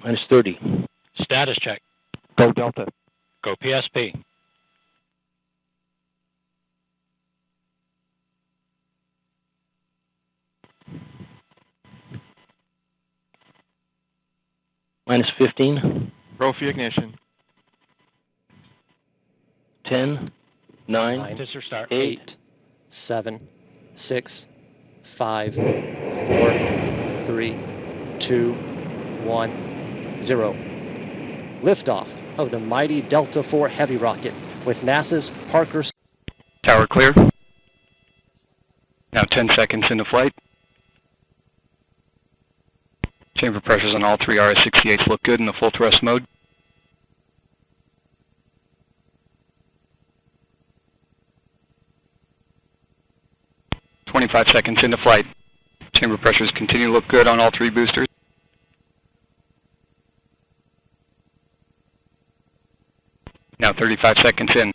Minus 30. Status check. Go Delta. Go PSP. Minus 15. Trophy ignition. 10, 9, Tester start. 8, 7, 6, 5, 4, 3, 2, 1, 0. Liftoff of the mighty Delta IV Heavy rocket with NASA's Parker. Tower clear. Now 10 seconds into flight. Chamber pressures on all three RS-68s look good in the full thrust mode. "25 seconds into flight. Chamber pressures continue to look good on all three boosters. Now 35 seconds in.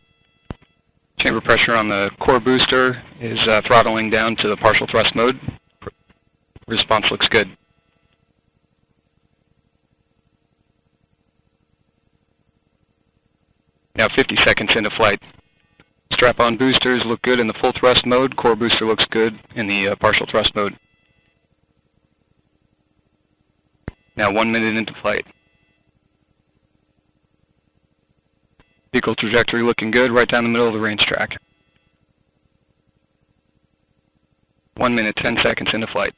Chamber pressure on the core booster is throttling down to the partial thrust mode. Response looks good. Now 50 seconds into flight. Strap-on boosters look good in the full thrust mode. Core booster looks good in the partial thrust mode. Now 1 minute into flight. Vehicle trajectory looking good right down the middle of the range track. 1 minute, 10 seconds into flight.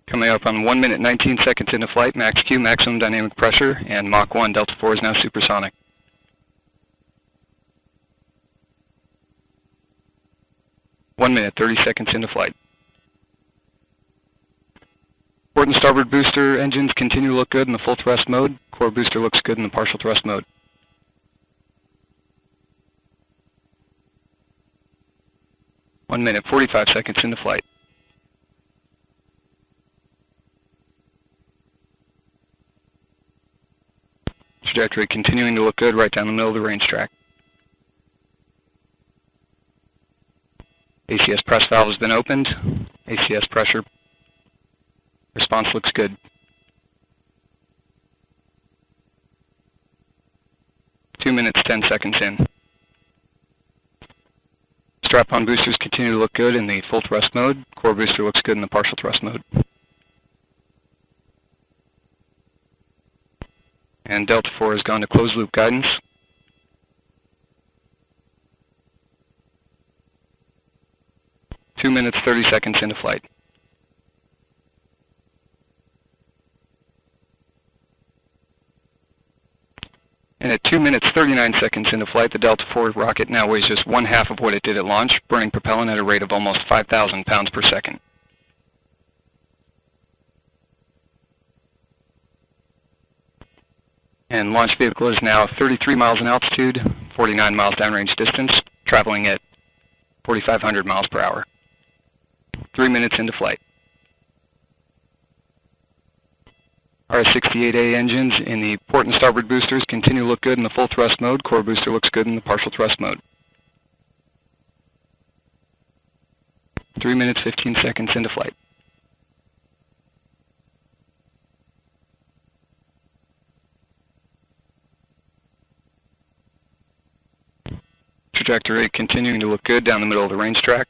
Coming up on 1 minute, 19 seconds into flight, max Q, maximum dynamic pressure, and Mach 1, Delta IV is now supersonic. One minute, 30 seconds into flight. Port and starboard booster engines continue to look good in the full thrust mode. Core booster looks good in the partial thrust mode. One minute, 45 seconds into flight. Trajectory continuing to look good right down the middle of the range track. ACS press valve has been opened. ACS pressure. Response looks good. 2 minutes, 10 seconds in. Strap-on boosters continue to look good in the full thrust mode. Core booster looks good in the partial thrust mode. And Delta IV has gone to closed loop guidance. Two minutes, 30 seconds into flight. And at 2 minutes, 39 seconds into flight, the Delta IV rocket now weighs just 1/2 of what it did at launch, burning propellant at a rate of almost 5,000 pounds per second. And launch vehicle is now 33 miles in altitude, 49 miles downrange distance, traveling at 4,500 miles per hour. 3 minutes into flight. RS-68A engines in the port and starboard boosters continue to look good in the full thrust mode. Core booster looks good in the partial thrust mode. 3 minutes, 15 seconds into flight. Trajectory continuing to look good down the middle of the range track.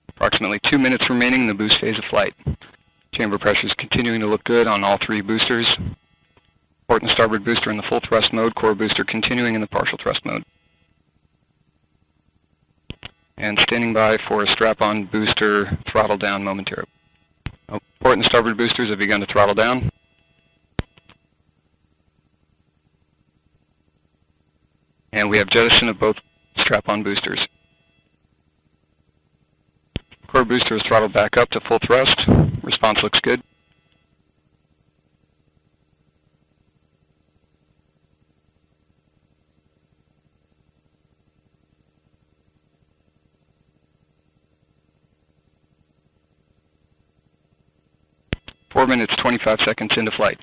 Approximately 2 minutes remaining in the boost phase of flight. Chamber pressures continuing to look good on all three boosters. Port and starboard booster in the full thrust mode. Core booster continuing in the partial thrust mode. And standing by for a strap-on booster throttle down momentarily. Port and starboard boosters have begun to throttle down. And we have jettison of both strap-on boosters. Core booster is throttled back up to full thrust. Response looks good. Four minutes, 25 seconds into flight.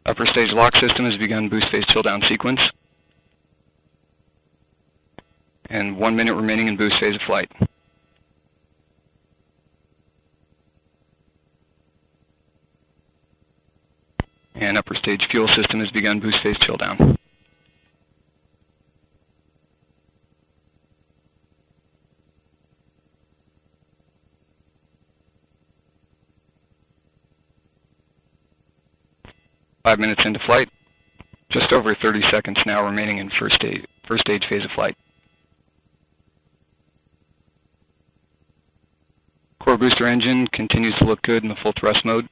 Upper stage lock system has begun boost phase chill down sequence. And 1 minute remaining in boost phase of flight. And upper stage fuel system has begun boost phase chill down. Five minutes into flight. Just over 30 seconds now remaining in first stage phase of flight. Core booster engine continues to look good in the full thrust mode.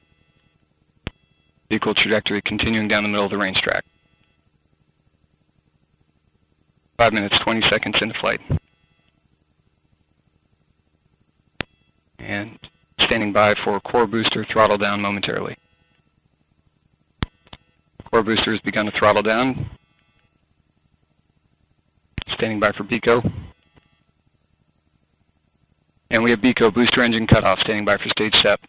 Vehicle trajectory continuing down the middle of the range track. 5 minutes, 20 seconds into flight. And standing by for core booster throttle down momentarily. Core booster has begun to throttle down. Standing by for BECO. And we have BECO booster engine cutoff, standing by for stage SEP.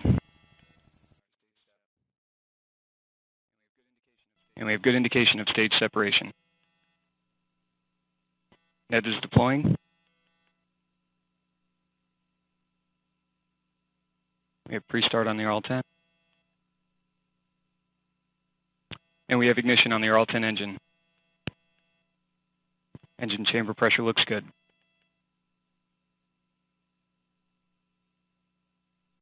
And we have good indication of stage separation. Ned is deploying. We have pre-start on the RL-10. And we have ignition on the RL-10 engine. Engine chamber pressure looks good.